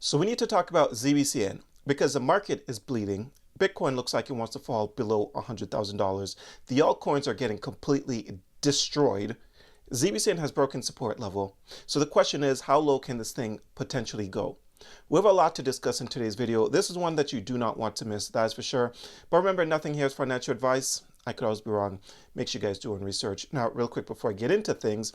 So we need to talk about Zbcn because the market is bleeding. Bitcoin looks like it wants to fall below $100,000. The altcoins are getting completely destroyed. Zbcn has broken support level. So the question is, how low can this thing potentially go? We have a lot to discuss in today's video. This is one that you do not want to miss, that is for sure. But remember, nothing here is financial advice. I could always be wrong. Make sure you guys do your research. Now, real quick before I get into things,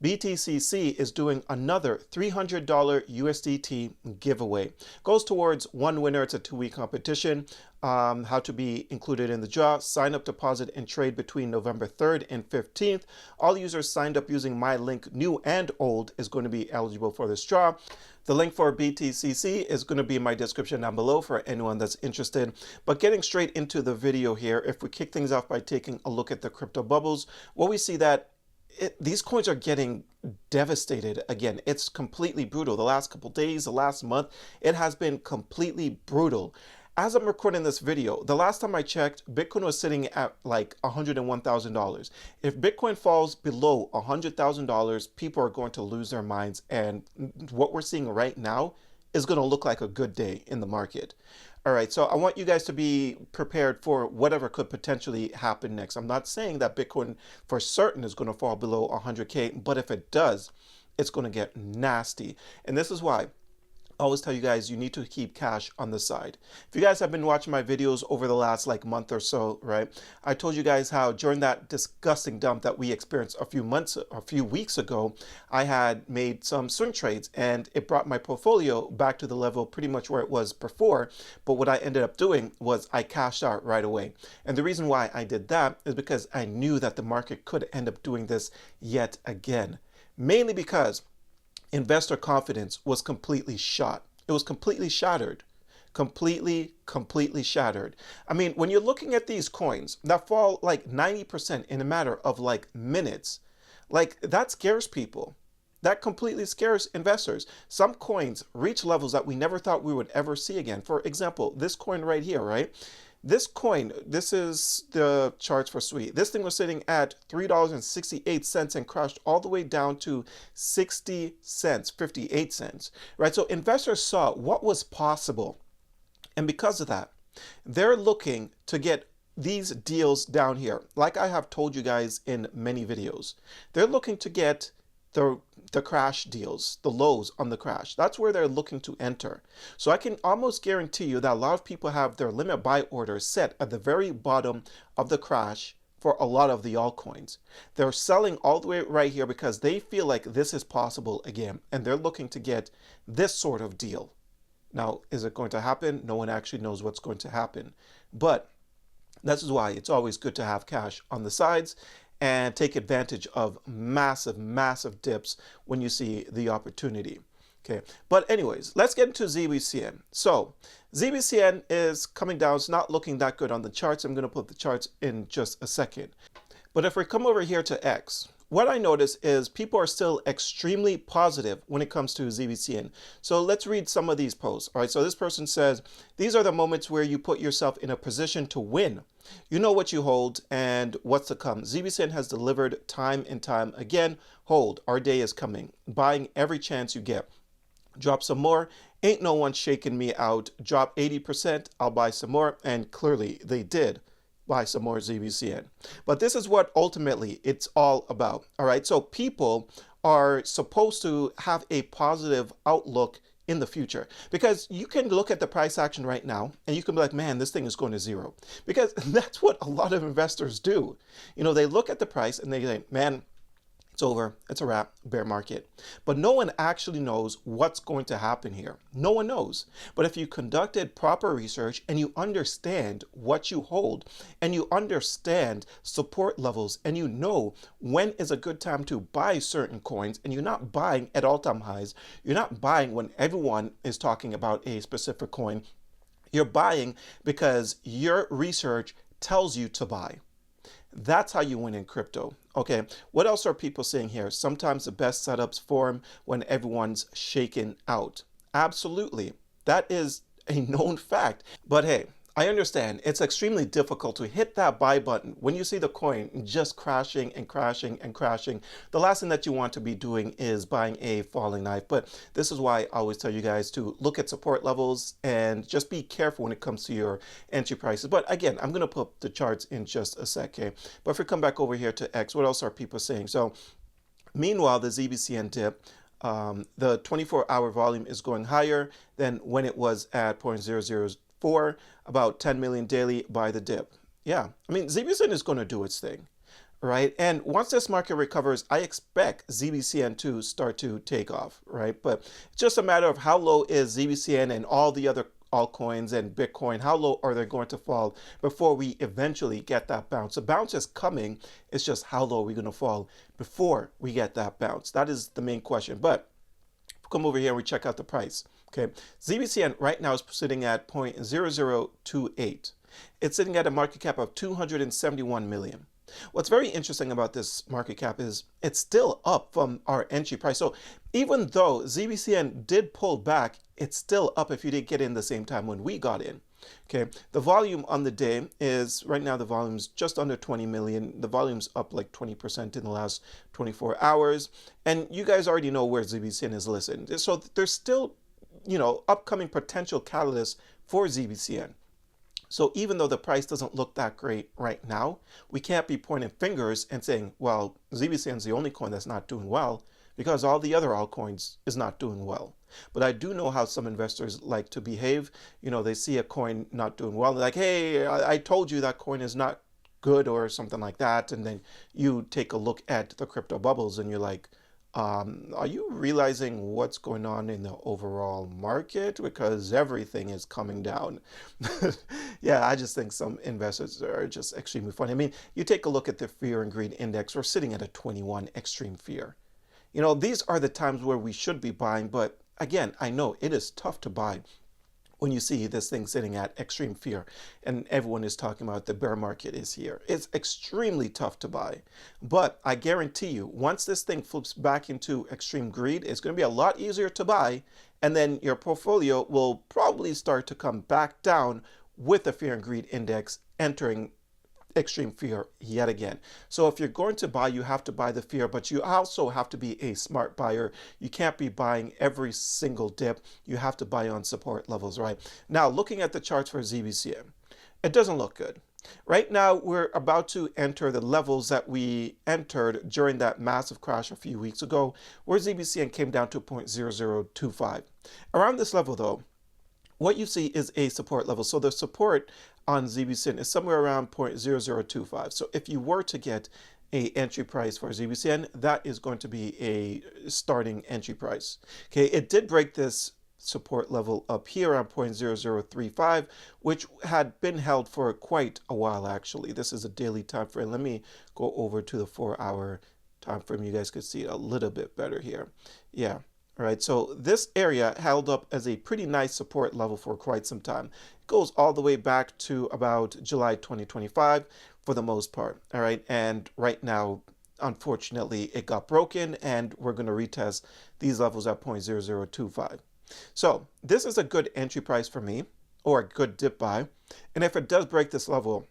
BTCC is doing another $300 USDT giveaway. Goes towards one winner. It's a 2-week competition. How to be included in the draw. Sign up, deposit, and trade between November 3rd and 15th. All users signed up using my link, new and old, is going to be eligible for this draw. The link for BTCC is going to be in my description down below for anyone that's interested. But getting straight into the video here, if we kick things off by taking a look at the crypto bubbles, well, we see that these coins are getting devastated again. It's completely brutal. The last couple days, the last month, it has been completely brutal. As I'm recording this video, the last time I checked, Bitcoin was sitting at like $101,000. If Bitcoin falls below $100,000, people are going to lose their minds. And what we're seeing right now is going to look like a good day in the market. All right, so I want you guys to be prepared for whatever could potentially happen next. I'm not saying that Bitcoin for certain is going to fall below 100K, but if it does, it's going to get nasty. And this is why I always tell you guys, you need to keep cash on the side. If you guys have been watching my videos over the last month or so, right? I told you guys how during that disgusting dump that we experienced a few weeks ago, I had made some swing trades and it brought my portfolio back to the level pretty much where it was before. But what I ended up doing was I cashed out right away. And the reason why I did that is because I knew that the market could end up doing this yet again. Mainly because investor confidence was completely shot. It was completely shattered. Completely shattered. I mean, when you're looking at these coins that fall like 90% in a matter of like minutes, like that scares people. That completely scares investors. Some coins reach levels that we never thought we would ever see again. For example, this coin right here, right? This coin, this is the charts for SWE. This thing was sitting at $3.68 and crashed all the way down to 60 cents, 58 cents, right? So investors saw what was possible. And because of that, they're looking to get these deals down here. Like I have told you guys in many videos, they're looking to get the crash deals, the lows on the crash. That's where they're looking to enter. So I can almost guarantee you that a lot of people have their limit buy orders set at the very bottom of the crash for a lot of the altcoins. They're selling all the way right here because they feel like this is possible again, and they're looking to get this sort of deal. Now, is it going to happen? No one actually knows what's going to happen. But this is why it's always good to have cash on the sides and take advantage of massive dips when you see the opportunity. Okay, but anyways, let's get into Zbcn. So Zbcn is coming down. It's not looking that good on the charts. I'm going to put the charts in just a second. But if we come over here to X, what I notice is people are still extremely positive when it comes to Zbcn. So let's read some of these posts. All right, so this person says, these are the moments where you put yourself in a position to win. You know what you hold and what's to come. Zbcn has delivered time and time again. Hold, our day is coming. Buying every chance you get. Drop some more. Ain't no one shaking me out. Drop 80%. I'll buy some more. And clearly they did buy some more Zbcn. But this is what ultimately it's all about. All right. So people are supposed to have a positive outlook in the future, because you can look at the price action right now and you can be like, man, this thing is going to zero, because that's what a lot of investors do. You know, they look at the price and they say, man, it's over, it's a wrap, bear market. But no one actually knows what's going to happen here. No one knows. But if you conducted proper research and you understand what you hold and you understand support levels and you know when is a good time to buy certain coins, and you're not buying at all-time highs, you're not buying when everyone is talking about a specific coin, you're buying because your research tells you to buy. That's how you win in crypto. Okay, what else are people saying here? Sometimes the best setups form when everyone's shaken out. Absolutely. That is a known fact. But hey, I understand it's extremely difficult to hit that buy button when you see the coin just crashing and crashing and crashing. The last thing that you want to be doing is buying a falling knife. But this is why I always tell you guys to look at support levels and just be careful when it comes to your entry prices. But again, I'm going to put up the charts in just a sec, okay? But if we come back over here to X, what else are people saying? So meanwhile, the ZBCN dip, the 24-hour volume is going higher than when it was at 0.004, about 10 million daily by the dip. Yeah, I mean, ZBCN is going to do its thing, right? And once this market recovers, I expect ZBCN to start to take off, right? But it's just a matter of how low is ZBCN and all the other altcoins and Bitcoin, how low are they going to fall before we eventually get that bounce? The bounce is coming. It's just how low are we going to fall before we get that bounce? That is the main question. But come over here and we check out the price. Okay, ZBCN right now is sitting at 0.0028. It's sitting at a market cap of 271 million. What's very interesting about this market cap is it's still up from our entry price. So even though ZBCN did pull back, it's still up if you didn't get in the same time when we got in. Okay, the volume on the day is right now the volume's just under 20 million. The volume's up like 20% in the last 24 hours. And you guys already know where ZBCN is listed. So there's still, upcoming potential catalysts for ZBCN. So even though the price doesn't look that great right now, we can't be pointing fingers and saying, well, ZBCN is the only coin that's not doing well because all the other altcoins is not doing well. But I do know how some investors like to behave. They see a coin not doing well. They're like, hey, I told you that coin is not good or something like that. And then you take a look at the crypto bubbles and you're like, are you realizing what's going on in the overall market? Because everything is coming down. Yeah, I just think some investors are just extremely funny. I mean, you take a look at the fear and greed index. We're sitting at a 21 extreme fear. These are the times where we should be buying. But again, I know it is tough to buy when you see this thing sitting at extreme fear and everyone is talking about the bear market is here. It's extremely tough to buy. But I guarantee you, once this thing flips back into extreme greed, it's going to be a lot easier to buy. And then your portfolio will probably start to come back down with the fear and greed index entering extreme fear yet again. So if you're going to buy, you have to buy the fear, but you also have to be a smart buyer. You can't be buying every single dip. You have to buy on support levels, right? Now, looking at the charts for ZBCN, it doesn't look good. Right now, we're about to enter the levels that we entered during that massive crash a few weeks ago, where ZBCN came down to 0.0025. Around this level, though, what you see is a support level. So the support on ZBCN is somewhere around 0.0025. So if you were to get a entry price for ZBCN, that is going to be a starting entry price. Okay, it did break this support level up here on 0.0035, which had been held for quite a while actually. This is a daily time frame. Let me go over to the 4-hour time frame. You guys could see it a little bit better here. Yeah. All right, so this area held up as a pretty nice support level for quite some time. It goes all the way back to about July 2025 for the most part. All right, and right now, unfortunately, it got broken and we're going to retest these levels at 0.0025. So this is a good entry price for me or a good dip buy. And if it does break this level,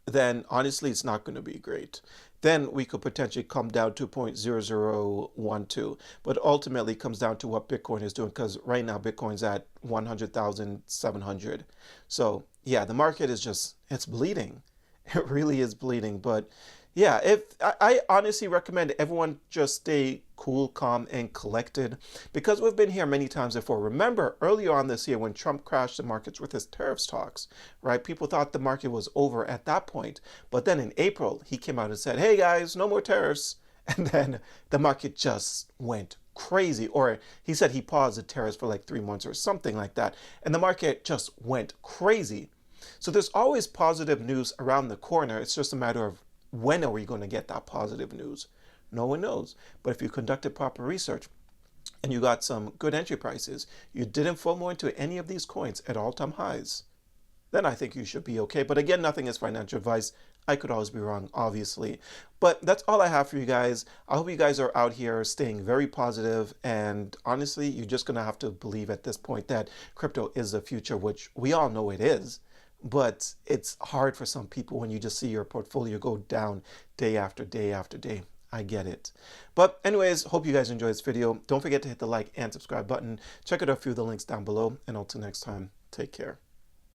then honestly, it's not going to be great. Then we could potentially come down to 0.0012. But ultimately, it comes down to what Bitcoin is doing, because right now, Bitcoin's at 100,700. So yeah, the market is just, it's bleeding. It really is bleeding. But yeah, I honestly recommend everyone just stay cool, calm, and collected, because we've been here many times before. Remember earlier on this year when Trump crashed the markets with his tariffs talks, right? People thought the market was over at that point. But then in April, he came out and said, hey guys, no more tariffs. And then the market just went crazy. Or he said he paused the tariffs for like 3 months or something like that. And the market just went crazy. So there's always positive news around the corner. It's just a matter of when are we going to get that positive news? No one knows. But if you conducted proper research and you got some good entry prices, you didn't FOMO into any of these coins at all-time highs, then I think you should be okay. But again, nothing is financial advice. I could always be wrong, obviously. But that's all I have for you guys. I hope you guys are out here staying very positive. And honestly, you're just going to have to believe at this point that crypto is the future, which we all know it is. but it's hard for some people when you just see your portfolio go down day after day after day. I get it. But anyways, hope you guys enjoyed this video. Don't forget to hit the like and subscribe button. Check out a few of the links down below. And until next time, take care.